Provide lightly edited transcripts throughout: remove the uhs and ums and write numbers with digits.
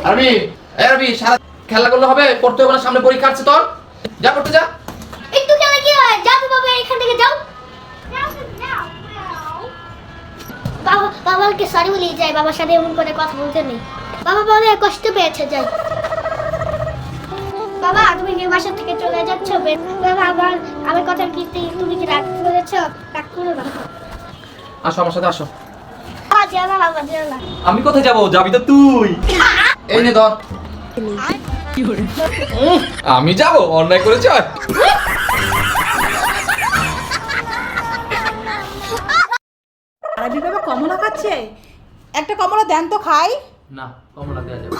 আরবি আরবি সারা খেলা করলে হবে, পড়তে হবে না, সামনে পরীক্ষা আছে তোর। যা পড়তে যা। একটু খেলা কি হয়? যাও তো বাবা, এখান থেকে যাও। বাবা বাবাকে সরি বলে যাই, বাবার সাথে এমন করে কথা বলতে নেই। বাবা বলে কষ্ট পেয়েছে, যাই। বাবা তুমি কি বাসা থেকে চলে যাচ্ছ? বাবা আমার কথা কি তুমি কি রাগ করেছো? রাগ করো না। আসো আমার সাথে আসো। যেও না বাবা, যেও না। আমি কোথায় যাবো? যাবি তো তুই। এই নে ধর। আমি যাবো? অন্যায় করেছ। আরবি বাবা কমলা খাচ্ছে, একটা কমলা দেন তো খাই। না, কমলা দেয়া যাবে।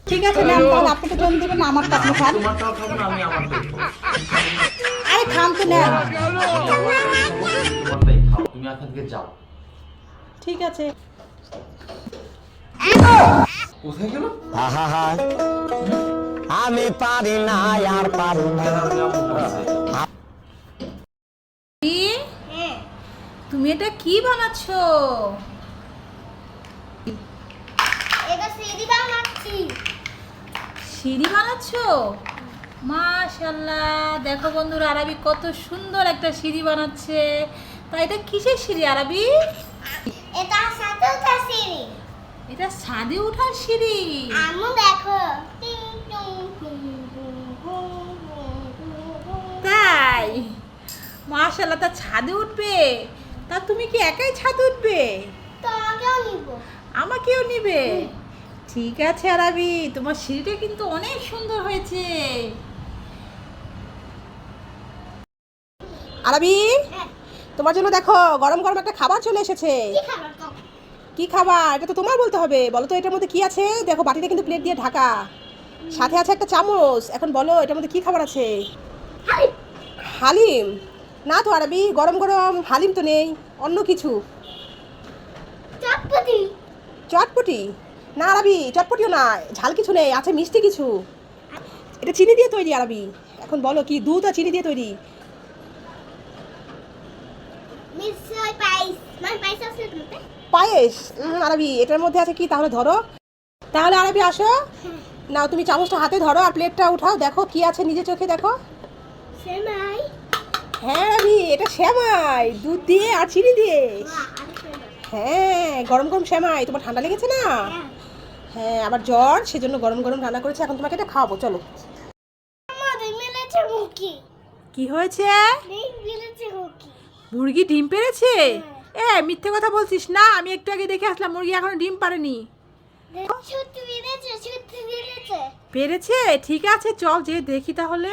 ঠিক আছে নেন, তাহলে আপনাকে জন দেবেন না আমারটা আপনি খান। তোমারটাও খাবো না, আমি আমারটাই খাবো। আরে খান তো নেন। তোমারটাই খাও, তুমি এখান থেকে যাও। ঠিক আছে। কোথায় গেল? আমি পারি না আর পারি না। তুমি এটা কি বানাচ্ছো? এটা সিঁড়ি বানাচ্ছি। সিঁড়ি বানাচ্ছো? মাশাআল্লাহ, দেখো বন্ধুরা আরবি কত সুন্দর একটা সিঁড়ি বানাচ্ছে। তা এটা কিসের সিঁড়ি আরবি? এটা সাথে উঠা সিঁড়ি। এটা ছাদে ওঠার সিঁড়ি। আম্মু দেখো। টিং টুং টুং টুং টুং টুং। তাই? মাশাআল্লাহ, তা ছাদে উঠবে? তা তুমি কি একাই ছাদে উঠবে? তোমাকেও নিব। আমাকেও নিবে? ঠিক আছে আরবি, তোমার সিঁড়িটা কিন্তু অনেক সুন্দর হয়েছে। আরবি তোমার জন্য দেখো গরম গরম একটা খাবার চলে এসেছে। কি খাবার খাও? কি খাবার এটা তো তোমার বলতে হবে। বলো তো এটার মধ্যে কি আছে? দেখো বাটিটা কিন্তু প্লেট দিয়ে ঢাকা, সাথে আছে একটা চামচ। এখন বলো এটার মধ্যে কি খাবার আছে? হালিম? না তো আরবি, গরম গরম হালিম তো নেই, অন্য কিছু। চটপটি। চটপটি? না আরবি, চটপটিও না, ঝাল কিছু নেই, আছে মিষ্টি কিছু। এটা চিনি দিয়ে তৈরি আরবি। এখন বলো কি? দুধ আর চিনি দিয়ে তৈরি। মিষ্টি পায়েস। মানে পায়েস আছে তোমাতে? পায়েস? আরবি এটার মধ্যে আছে কি? তাহলে ধরো, তাহলে আরবি আসো, নাও তুমি চামচটা হাতে ধরো আর প্লেটটা উঠাও, দেখো কি আছে নিজে চোখে দেখো। সেমাই। হ্যাঁ আরবি, এটা সেমাই, দুধ দিয়ে আর চিনি দিয়ে। বাহ, আরে সেমাই। হ্যাঁ গরম গরম সেমাই। তোমার ঠান্ডা লেগেছে না? হ্যাঁ। হ্যাঁ আবার জ্বর, সেজন্য গরম গরম রান্না করেছে। এখন তোমাকে এটা খাওয়াবো, চলো। আমাদের মিলেছে মুখি। কি হয়েছে? মিলেছে মুখি। মুরগি ডিম পেড়েছে? মিথ্যে কথা বলছিস না, আমি একটু আগে দেখে আসলাম মুরগি এখনো ডিম পারেনি। সত্যি মিলেছে, সত্যি মিলেছে। পেরেছে? ঠিক আছে চল যে দেখি তাহলে।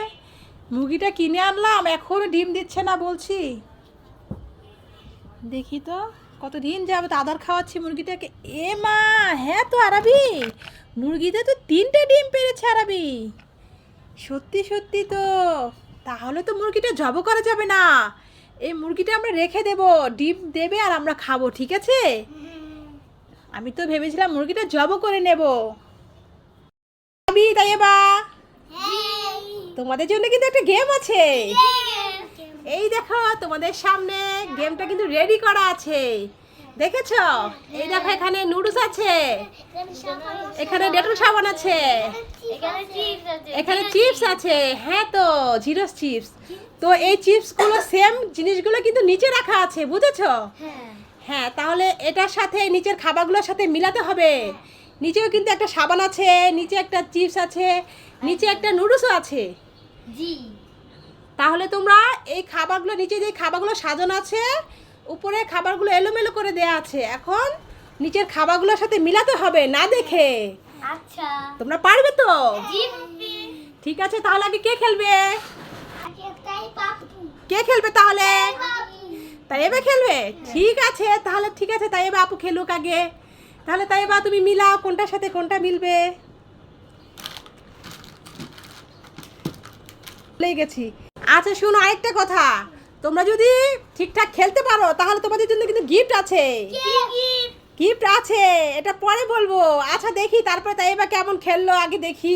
মুরগিটা কিনে আনলাম, এখনো ডিম দিচ্ছে না বলছি। দেখি তো কতদিন যাবে তো আদার খাওয়াচ্ছি মুরগিটাকে। এ মা, হ্যাঁ তো আরবি, মুরগিতে তো 3টে ডিম পেরেছে আরবি। সত্যি সত্যি তো, তাহলে তো মুরগিটা জব করা যাবে না। এই মুরগিটা আমরা রেখে দেব, ডিম দেবে আর আমরা খাবো, ঠিক আছে? আমি তো ভেবেছিলাম মুরগিটা জব করে নেব। তাই বা তোমাদের জন্য কিন্তু একটা গেম আছে। এই দেখো তোমাদের সামনে গেমটা কিন্তু রেডি করা আছে, দেখেছো? এই দেখো এখানে নুডলস আছে, এখানে ডেটল সাবান আছে, এখানে চিপস আছে। হ্যাঁ তো জিরোস চিপস। তো এই চিপসগুলো সেম জিনিসগুলো কিন্তু নিচে রাখা আছে, বুঝেছো? হ্যাঁ তাহলে এটার সাথে নিচের খাবারগুলোর সাথে মিলাতে হবে। নিচেও কিন্তু একটা সাবান আছে, নিচে একটা চিপস আছে, নিচে একটা নুডলসও আছে। জি। তাহলে তোমরা এই খাবারগুলো, নিচে যে খাবারগুলো সাজানো আছে, উপরে খাবারগুলো এলোমেলো করে দেয়া আছে, এখন নিচের খাবারগুলোর সাথে মিলাতে হবে না দেখে। আচ্ছা। তোমরা পারবে তো? জি। ঠিক আছে, তাহলে আগে কে খেলবে? তাই পাপু। কে খেলবে তাহলে? পাপু। তাই এবার খেলবে? ঠিক আছে তাহলে, ঠিক আছে তাই এবার আপু খেলুক আগে। তাহলে তাই এবার তুমি মিলাও কোনটার সাথে কোনটা মিলবে। ভুলে গেছি। আচ্ছা শোনো আরেকটা কথা, তোমরা যদি ঠিকঠাক খেলতে পারো তাহলে তোমাদের জন্য কিন্তু গিফট আছে। গিফট আছে, এটা পরে বলবো। আচ্ছা দেখি তারপরে তাই এবার কেমন খেললো আগে দেখি।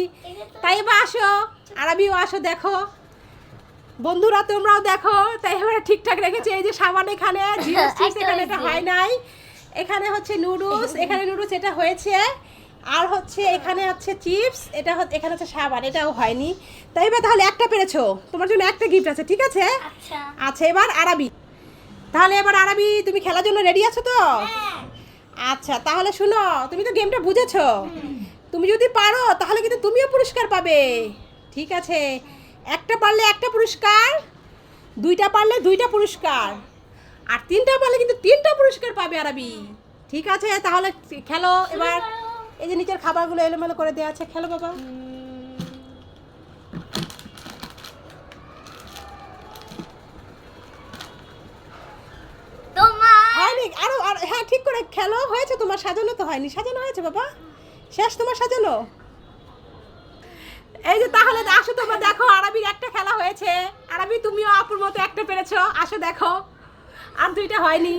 তাই এবার আসো, আরবিও আসো, দেখো বন্ধুরা তোমরাও দেখো। তাই এবার ঠিকঠাক রেখেছে। এই যে সাবান এখানে, জিরো চিপস এখানে, এটা হয় নাই। এখানে হচ্ছে নুডলস, এখানে নুডলস এটা হয়েছে, আর হচ্ছে এখানে হচ্ছে চিপস, এটা এখানে হচ্ছে সাবান, এটাও হয়নি। তাই এবার তাহলে একটা পেরেছো, তোমার জন্য একটা গিফট আছে, ঠিক আছে? আচ্ছা আচ্ছা এবার আরাবি, তাহলে এবার আরাবি তুমি খেলার জন্য রেডি আছো তো? আচ্ছা তাহলে শুনো, তুমি তো গেমটা বুঝেছো, তুমি যদি পারো তাহলে কিন্তু তুমিও পুরস্কার পাবে, ঠিক আছে? একটা পারলে একটা পুরস্কার, দুইটা পারলে দুইটা পুরস্কার, আর তিনটা পারলে কিন্তু তিনটা পুরস্কার পাবে আরাবি, ঠিক আছে? তাহলে খেলো এবার। এই যে নিচের খাবারগুলো এলোমেলো করে দেওয়া আছে, খেলো বাবা। তোমার হয়নি আরো হ্যাঁ ঠিক করে খেলো, হয়েছে তোমার, সাজানো তো হয়নি, সাজানো হয়েছে বাবা, শেষ তোমার সাজানো। এই যে তাহলে আসো তোমরা দেখো, আরাবির একটা খেলা হয়েছে, আরাবি তুমিও আপুর মতো একটা পেরেছো, আসো দেখো, আর দুইটা হয়নি।